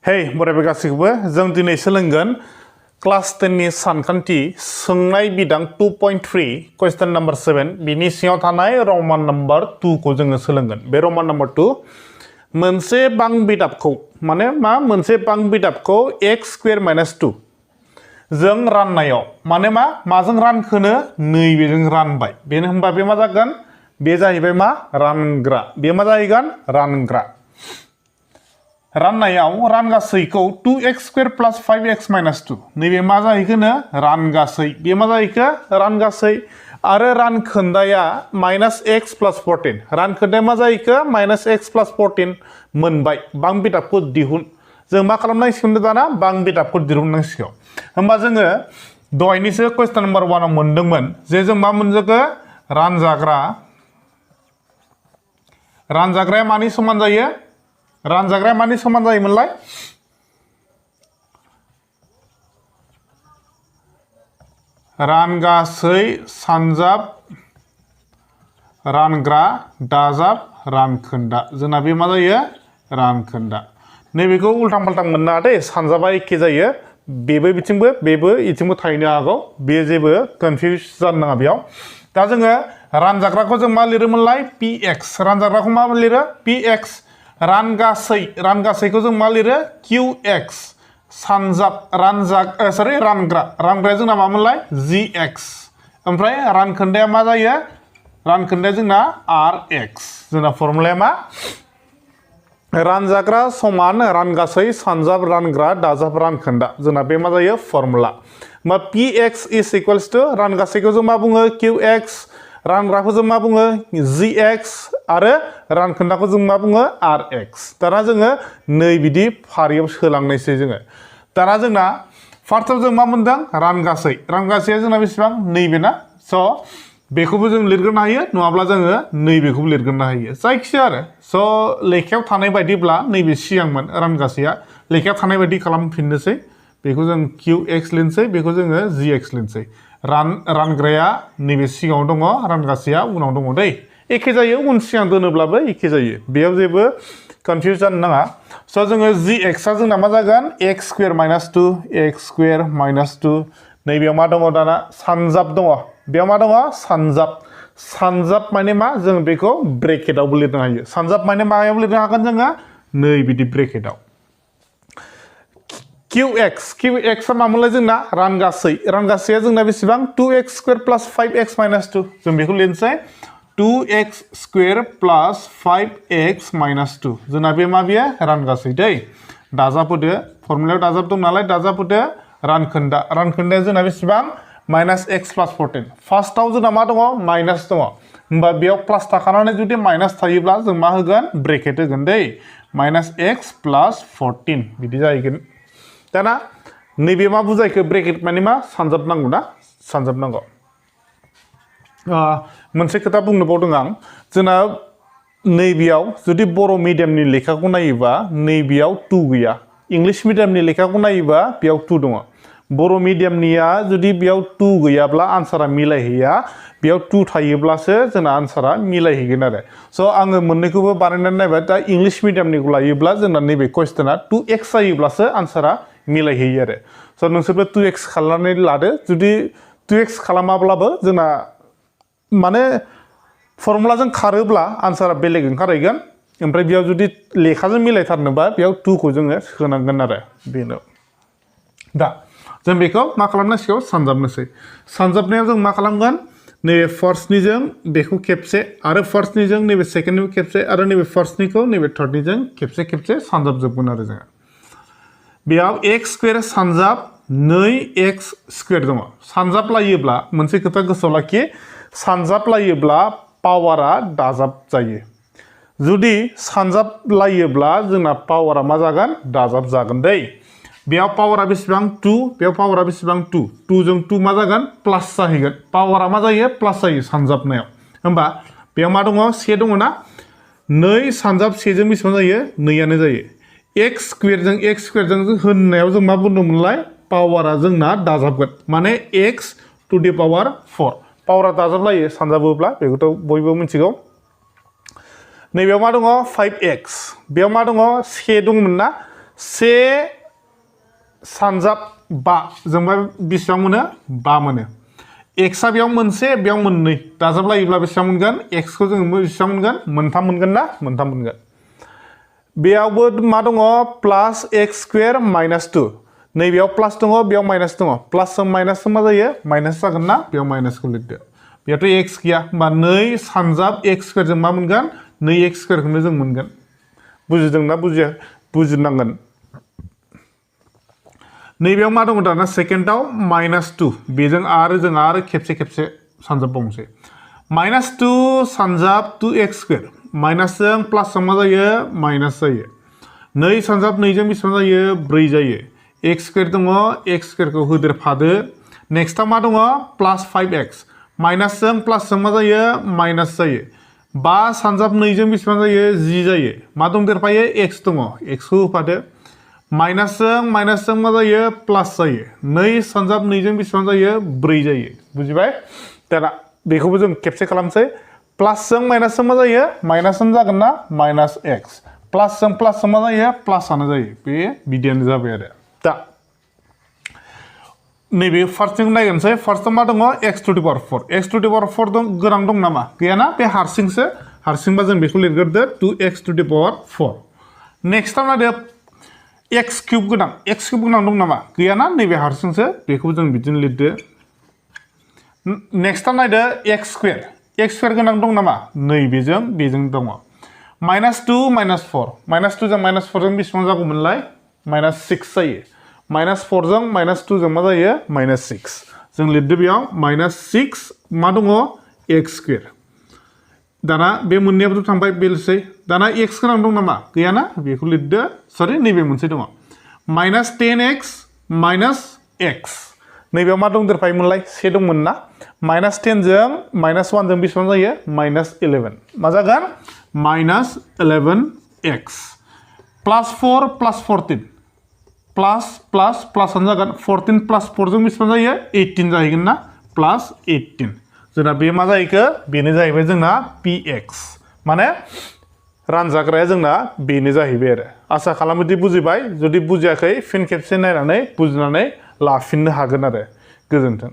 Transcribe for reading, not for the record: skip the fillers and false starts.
Hey, बरायबो गासिखौबो जों दिनै सोलोंगोन क्लास 10 नि सानखान्थि सोंनाय बिदां 2.3 क्वेश्चन नंबर 7 बिनि सिङाव थानाय रोमान नंबर 2 खौ जोङो सोलोंगोन बे रोमान नंबर 2 मोनसे बां बिदाबखौ माने मा मोनसे बां बिदाबखौ x स्क्वायर माइनास 2 जों राननायाव माने मा माजों रानखोनो नैबेजों रानबाय बेनो होनबा बे मा जागोन बे जाहैबाय मा रानग्रा बे मा जाहैगोन रानग्रा राननायाव रानगासैखौ 2x square plus 5x minus 2 नैबे मा जाहैखोनो रानगासै बे मा जाहैखो रानगासै आरो रानखोन्दाया माइनास x प्लस 14 रानखोन्दाया मा जाहैखो माइनास x प्लस 14 मोनबाय बां बिदाबखौ दिहुन जों मा खालामनांसिगोन दाना बां बिदाबखौ दिहुननांसिगौ होमबा जोङो दहायनिसो क्वेश्चन नम्बर 1 आव मोनदोंमोन जे जों मा मोनजोखो रानजाग्राया मानि समान जायो रानजाग्राया मानि समान जायोमोनलाय रानगासै सानजाब रानग्रा दाजाब रानखोन्दा जोंना बे मा जायो रानखोन्दा नैबेखौ उल्टां फाल्टां मोननो नाङा दे सानजाबा एखे जायो बेबो बिथिंबो बेबो इथिंबो थाहैनो हागौ बे जेबो कनफिउज जानो नाङा बेयाव दा जोङो रानजाग्राखौ जों मा लिरोमोनलाय px रानजाग्राखौ मा लिरो px रानगासैखौ जों मा लिरो qx सानजाब रानग्राया जोंना मामोनलाय gx ओमफ्राय रानखोन्दाया मा जायो रानखोन्दाया जोंना rx जोंना फर्मुलाया मा रानजाग्रा समान रानगासै सानजाब रानग्रा दाजाब रानखोन्दा जोंना बे मा जायो फर्मुला मा px इज इक्वल्स टु रानगासैखौ जों मा बुङो qx रानग्राखौ जों मा बुङो gx आरो रानखोन्दाखौ जों मा बुङो rx दाना जोङो नै बिदि फारियाव सोलांनायसै जोङो दाना जोंना फार्स्टआव जों मा मोनदों रानगासैया जोंना बेसेबां नैबे ना स' बेखौबो जों लिरग्रोनो हायो नङाब्ला जोङो नैबेखौबो लिरग्रोनो हायो जायखिजाया आरो स' लेखायाव थानाय बायदिब्ला नैबे सिगांमोन रानगासैया लेखायाव थानाय बायदि खालामफिननोसै बेखौ जों qx लिरनोसै बेखौ जोङो gx लिरनोसै रानग्राया नैबे सिगाङाव दङ रानगासैया उनाव दङ दै एखे जायो उन सिगां दोनोब्लाबो एखे जायो बेयाव जेबो कनफिउज जानो नाङा स' जोङो gx आ जोंना मा जागोन x स्क्वायर माइनास 2 नैबेयाव मा दङ दाना सानजाब दङ बेयाव मा दङ सानजाब माने मा जों बेखौ ब्रेकेटावबो लिरनो हायो सानजाब माने मायाव लिरनो हागोन जोङो नै बिदि ब्रेकेटाव qx आ मामोनलाय जोंना रानगासैया जोंना बेसेबां 2x square plus 5x minus 2 जों बेखौ लिरनोसै 2x square plus 5x minus 2 जोंना बे मा बेयो रानगासै दै दाजाबहोदो फर्मुलायाव दाजाब दं नालाय दाजाबहोदो रानखोन्दाया जोंना बेसेबां माइनास x प्लस 14 फार्स्टआव जोंना मा दङ माइनास दङ होमबा बेयाव प्लास थाखानानै जुदि माइनास थायोब्ला जों मा होगोन ब्रेकेट होगोन दै माइनास x प्लस 14 बिदि जाहैगोन दाना नैबे मा बुजायखो ब्रेकेट माने मा सानजाबनांगौ ना सानजाबनांगौ मोनसे खोथा बुंनो बावदों आं जोंना नैबेयाव जुदि बर' मिडियामनि लेखाखौ नायोबा नैबेयाव 2 गैया इंलिश मिडियामनि लेखाखौ नायोबा बेयाव 2 दङ बर' मिडियामनिया जुदि बेयाव 2 गैयाब्ला आन्सारा मिलायहैया बेयाव 2 थायोब्लासो जोंना आन्सारा मिलायहैगोन आरो स' आङो मोननैखौबो बानायनानै नायबाय दा इंलिश मिडियामनिखौ लायोब्ला जोंना नैबे कुइसना 2x जायोब्लासो आन्सारा मिलायहैयो आरो स' नोंसोरबो 2x खालामनानै लादो जुदि 2x खालामाब्लाबो जोंना माने फर्मुलाजों खारोब्ला आन्सारा बेलेग ओंखारहैगोन ओमफ्राय बेयाव जुदि लेखाजों मिलायथारनोबा बेयाव 2 खौ जोङो सोनांगोन आरो बेनो दा जों बेखौ मा खालामनांसिगौ सानजाबनायाव जों मा खालामगोन नैबे फार्स्टनिजों बेखौ खेबसे आरो फार्स्टनिजों नैबे सेकेन्डनिखौ खेबसे आरो नैबे फार्स्टनिखौ नैबे थार्डनिजों खेबसे सानजाबजोबगोन आरो जोङो बेयाव x स्क्वायर सानजाब 2x स्क्वायर दङ सानजाब लायोब्ला मोनसे खोथा गोसोआव लाखि सानजाब लायोब्ला पावारा दाजाब जायो जुदि सानजाब लायोब्ला जोंना पावारा मा जागोन दाजाब जागोन दै बेयाव पावारा बेसेबां 2 बेयाव पावारा बेसेबां 2 जों 2 मा जागोन प्लास जाहैगोन पावारा मा जायो प्लास जायो सानजाबनायाव होमबा बेयाव मा दङ से दङ ना 2 सानजाब 1 जों बेसेबां जायो 2 आनो जायो x स्क्वायरजों होननायाव जों मा बुंदोंमोनलाय पावारा जोंना दाजाबगोन माने x टू द पावर 4 पावारा दाजाबलायो सानजाबोब्ला बेखौथ' बयबो मिथिगौ नैबेयाव मा दङ 5x बेयाव मा दङ से दंमोन ना से सानजाब 5 जों बेसेबां मोनो 5 मोनो x आ बेयाव मोनसे बेयाव मोननै दाजाबलायोब्ला बेसेबां मोनगोन x खौ जों बेसेबां मोनगोन मोनथाम मोनगोन ना मोनथाम मोनगोन बेयावबो मा दङ प्लास x स्क्वायर माइनास 2 नैबेयाव प्लास दङ बेयाव माइनास दङ प्लास जों माइनास मा जायो माइनास जागोन ना बेयाव माइनासखौ लिरदो बेयावथ' x गैया होमबा 2 सानजाब x स्क्वायर जों मा मोनगोन 2x स्क्वायर खौनो जों मोनगोन बुजिदोंना बुजिनांगोन नैबेयाव मा दङ दाना सेकेन्डआव माइनास 2 बेजों आरो खेबसे सानजाबबावनोसै माइनास 2 सानजाब 2x स्क्वायर माइनासजों प्लासजों मा जायो माइनास जायो 2 सानजाब 2 जों बेसेबां जायो 4 जायो x स्क्वायर दङ x स्क्वायरखौ होदेरफादो नेक्स्टआव मा दङ प्लास 5x माइनासजों प्लासजों मा जायो माइनास जायो 5 सानजाब 2 जों बेसेबां जायो 10 जायो मा दंदेरफायो x दङ x खौ होफादो माइनासजों मा जायो प्लास जायो 2 सानजाब 2 जों बेसेबां जायो 4 जायो बुजिबाय दाना बेखौबो जों खेबसे खालामसै प्लासजों माइनासजों मा जायो माइनासआनो जागोन ना माइनास x प्लासजों मा जायो प्लासआनो जायो बे बिदियानो जाबाय आरो दा नैबे फार्स्टजों नायगोनसै फार्स्टआव मा दङ x to the power 4 x to the power 4 दं गोनां दं नामा गैयाना बे हारसिंबा जों बेखौ लिरग्रोदो 2x टु दि पावर 4 नेक्स्टआव नायदो x क्यूब गोनां दं नामा गैयाना नैबे हारसिंसो बेखौ जों बिदिनो लिरदो नेक्स्टआव नायदो x स्क्वायर गोनां दं नामा नैबेजों बेजों दङ माइनास 2 माइनास 4 माइनास 2 जों माइनास 4 जों बेसेबां जागौमोनलाय माइनास 6 जायो माइनास 4 जों माइनास 2 जों मा जायो माइनास 6 जों लिरदो बेयाव माइनास 6 मा दङ x स्क्वायर दाना बे मोननैयाबोथ' थांबाय बेलसै दाना x गोनां दं नामा गैयाना बेखौ लिरदो सरि नैबे मोनसे दङ माइनास 10x माइनास x नैबेयाव मा दंदेरफायोमोनलाय से दंमोन ना माइनास 10 जों माइनास 1 जों बेसेबां जायो माइनास 11 मा जागोन माइनास 11x प्लास 4 प्लास 14 प्लासआनो जागोन 14 प्लास 4 जों बेसेबां जायो 18 जाहैगोन ना प्लास 18 जोंना बे मा जाहैखो बेनो जाहैबाय जोंना px माने रानजाग्राया जोंना बेनो जाहैबाय आरो आसा खालामोदि बुजिबाय जुदि बुजियाखै फिन खेबसे नायनानै बुजिनानै लाफिननो हागोन आरो गोजोन्थों